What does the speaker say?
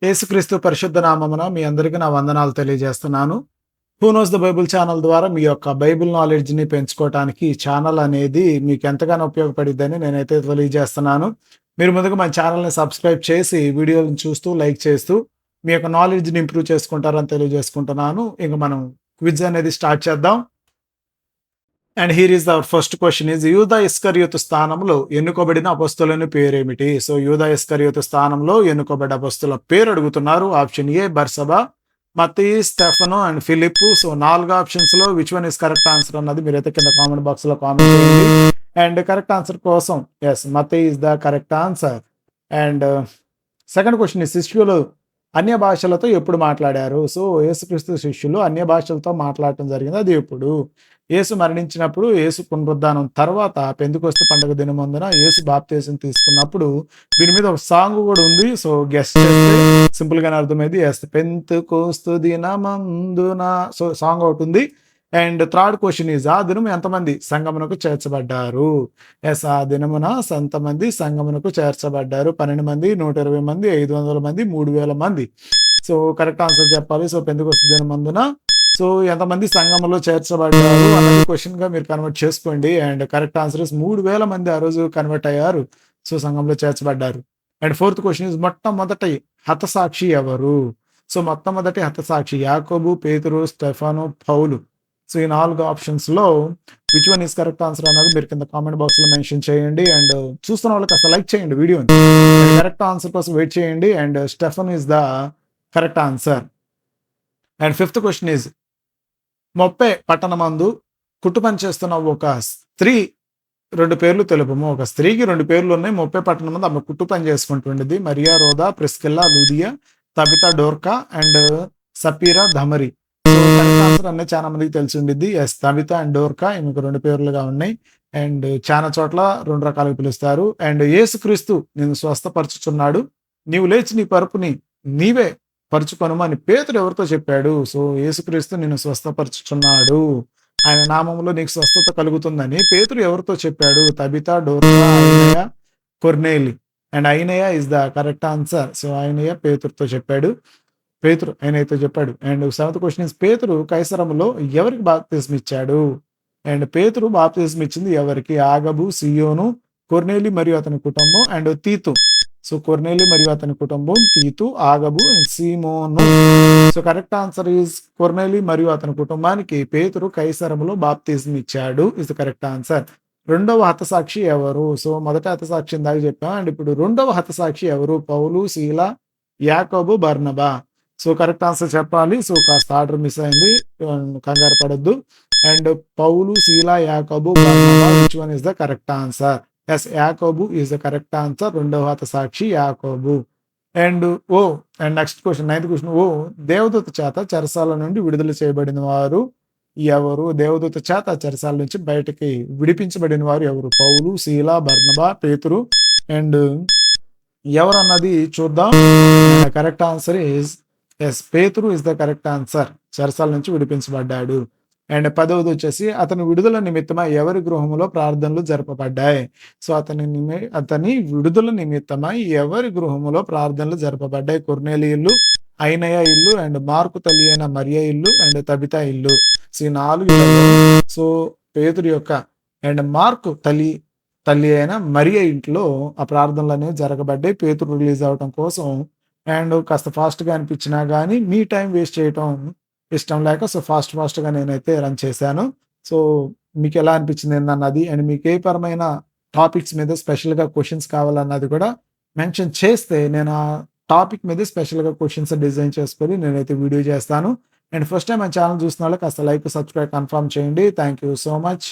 యేసుక్రీస్తు పరిశుద్ధ నామమున మీ అందరికీ నా వందనాలు తెలియజేస్తున్నాను. Who knows the Bible channel ద్వారా మీ యొక్క బైబిల్ నాలెడ్జ్‌ని పెంచుకోవటానికి ఈ ఛానల్ అనేది మీకు ఎంతగానో ఉపయోగపడిద్దని నేనైతే తెలియజేస్తున్నాను. మీరు ముందుగా మన ఛానల్‌ని సబ్స్క్రైబ్ చేసి వీడియోలను చూస్తూ, లైక్ చేస్తూ మీ యొక్క నాలెడ్జ్‌ని ఇంప్రూవ్ చేసుకుంటారని తెలియజేసుకుంటున్నాను. ఇంక మనం క్విజ్ అనేది స్టార్ట్ చేద్దాం. And here is our first question is యూదా ఇస్కరియోతు స్థానంలో ఎన్నుకోబడిన అపొస్తలుని పేరేమిటి? సో యూదా ఇస్కరియోతు స్థానంలో ఎన్నుకోబడ్డ అపొస్తలుల పేరు అడుగుతున్నారు. Option A బర్సబా, Mattayi, Stephen and Philip. So 4 ఆప్షన్స్‌లో which one is correct answer అన్నది మీరైతే కింద కామెంట్ బాక్స్‌లో కామెంట్ చేయండి. అండ్ కరెక్ట్ ఆన్సర్ కోసం మత్తయి is the correct answer. And second question శిష్యులు అన్య భాషలతో ఎప్పుడు మాట్లాడారు? సో యేసుక్రీస్తు శిష్యులు అన్య భాషలతో మాట్లాడటం జరిగింది. అది ఎప్పుడు? యేసు మరణించినప్పుడు, యేసు పునరుద్ధానం తర్వాత పెంతెకొస్తు పండుగ దినమందున యేసు బాప్తిసం తీసుకున్నప్పుడు దీని మీద ఒక సాంగ్ కూడా ఉంది. సో గెస్ చేస్తే సింపుల్ గానే అర్థమైంది. పెంతెకొస్తు దినమందున సో సాంగ్ ఒకటి ఉంది. అండ్ థర్డ్ క్వెషన్ ఈజ్ ఆ దినం ఎంతమంది సంగమునకు చేర్చబడ్డారు? ఆ దినమున ఎంతమంది సంగమునకు చేర్చబడ్డారు? 12 మంది, 120 మంది, 500 మంది, 3000 మంది. సో కరెక్ట్ ఆన్సర్ చెప్పాలి. సో పెంతెకొస్తు దినమందున సో ఎంతమంది సంఘంలో చేర్చబడ్డారు అన్నది క్వెషన్‌గా మీరు కన్వర్ట్ చేసుకోండి. అండ్ కరెక్ట్ ఆన్సర్ ఇస్ 3000 మంది ఆ రోజు కన్వర్ట్ అయ్యారు. సో సంఘంలో చేర్చబడ్డారు. అండ్ ఫోర్త్ క్వెషన్ ఇస్ మొట్టమొదటి హతసాక్షి ఎవరు? సో మొట్టమొదటి హతసాక్షి యాకోబు, పేతురు, స్టెఫాను, పౌలు. సో ఈ 4 ఆప్షన్స్‌లో which one is correct answer అన్నది మీరు కింద కామెంట్ బాక్స్‌లో మెన్షన్ చేయండి. అండ్ చూస్తున్న వాళ్ళు కాస్త లైక్ చేయండి వీడియోని. కరెక్ట్ ఆన్సర్ కోసం వెయిట్ చేయండి. And Stephen is the correct answer. And fifth question is మొప్పే పట్టణమందు కుట్టు పని చేస్తున్న ఒక స్త్రీ 2 పేర్లు తెలుపుము. ఒక స్త్రీకి 2 పేర్లు ఉన్నాయి. మొప్పే పట్టణమందు ఆమె కుట్టు పని చేసుకుంటుండేది. Maria, Rhoda, Priscilla, Lydia, Tabitha, Dorcas and Sapphira, Damaris. So correct answer అనేది చాలా మందికి తెలిసి ఉండిద్ది. తబితా అండ్ డోర్కా ఈమెకు 2 పేర్లుగా ఉన్నాయి. అండ్ చాలా చోట్ల 2 రకాలుగా పిలుస్తారు. అండ్ యేసుక్రీస్తు నిన్ను స్వస్థపరచుచున్నాడు, నీవు లేచి నీ పరుపుని నీవే పరుచుకొనుము అని పేతురు ఎవరితో చెప్పాడు? సో యేసుక్రీస్తు నిన్ను స్వస్థపరచుచున్నాడు, ఆయన నామములో నీకు స్వస్థత కలుగుతుందని పేతురు ఎవరితో చెప్పాడు? తబితా, డోర్కా, ఐనయ, కొర్నేలి. అండ్ ఐనయ is the correct answer. So ఐనయ పేతురుతో చెప్పాడు. పేతురు ఆయనతో చెప్పాడు. అండ్ సెవెంత్ క్వెషన్ ఇస్ పేతురు కైసరములో ఎవరికి బాప్తిస్మ ఇచ్చాడు? అండ్ పేతురు బాప్తిస్మ ఇచ్చింది ఎవరికి? ఆగబు, సియోను, కొర్నేలి మరియు అతని కుటుంబం అండ్ తీతు. సో కొర్నేలి మరియు అతని కుటుంబం, తీతు, ఆగబు అండ్ సీమోను. సో కరెక్ట్ ఆన్సర్ ఈజ్ కొర్నేలి మరియు అతని కుటుంబానికి పేతురు కైసరములో బాప్తిస్మ ఇచ్చాడు ఇస్ ద కరెక్ట్ ఆన్సర్. రెండవ హతసాక్షి ఎవరు? సో మొదటి హతసాక్షి ఇందాక చెప్పాం. అండ్ ఇప్పుడు రెండవ హతసాక్షి ఎవరు? పౌలు, శీల, యాకోబు, బర్నబా. సో కరెక్ట్ ఆన్సర్ చెప్పాలి. సో కాస్త ఆర్డర్ మిస్ అయింది, కంగారు పడొద్దు. అండ్ పౌలు, శీల, యాకోబు, బర్నబా which one is the correct answer? యాకోబు ఈజ్ ద కరెక్ట్ ఆన్సర్. రెండవ హతసాక్షి యాకోబు. And and next question 9th question దేవదూత చేత చెరసాల నుండి విడుదల చేయబడిన వారు ఎవరు? దేవదూత చేత చెరసాల నుంచి బయటకి విడిపించబడిన వారు ఎవరు? పౌలు, శీల, బర్నబా, పేతురు. అండ్ ఎవరన్నది చూద్దాం. కరెక్ట్ ఆన్సర్ ఈజ్ పేతురు ఇస్ ద కరెక్ట్ ఆన్సర్. చెరసాల నుంచి విడిపించబడ్డాడు. అండ్ 10వది వచ్చేసి అతని విడుదల నిమిత్తమై ఎవరి గృహములో ప్రార్థనలు జరపబడ్డాయి? సో అతని విడుదల నిమిత్తమై ఎవరి గృహములో ప్రార్థనలు జరపబడ్డాయి? కొర్నేలి ఇల్లు, ఐనయ ఇల్లు అండ్ మార్కు తల్లి అయిన మరియ ఇల్లు అండ్ తబితా ఇల్లు. సో ఈ 4 సో పేతురు యొక్క అండ్ మార్కు తల్లి అయిన మరియ ఇంట్లో ఆ ప్రార్థనలు అనేవి జరగబడ్డాయి పేతురు రిలీజ్ అవడం కోసం. అండ్ కాస్త ఫాస్ట్‌గా అనిపించినా గానీ మీ టైం వేస్ట్ చేయటం ఇష్టం లేక సో ఫాస్ట్‌గా నేనైతే రన్ చేశాను. సో మీకు ఎలా అనిపించింది ఏందన్నది అండ్ మీకు ఏ పరమైన టాపిక్స్ మీద స్పెషల్‌గా క్వెషన్స్ కావాలన్నది కూడా మెన్షన్ చేస్తే నేను ఆ టాపిక్ మీద స్పెషల్‌గా క్వెషన్స్ డిజైన్ చేసుకొని నేనైతే వీడియో చేస్తాను. అండ్ ఫస్ట్ టైం మన ఛానల్ చూస్తున్న వాళ్ళు కాస్త లైక్, సబ్స్క్రైబ్ కన్ఫర్మ్ చేయండి. Thank you so much.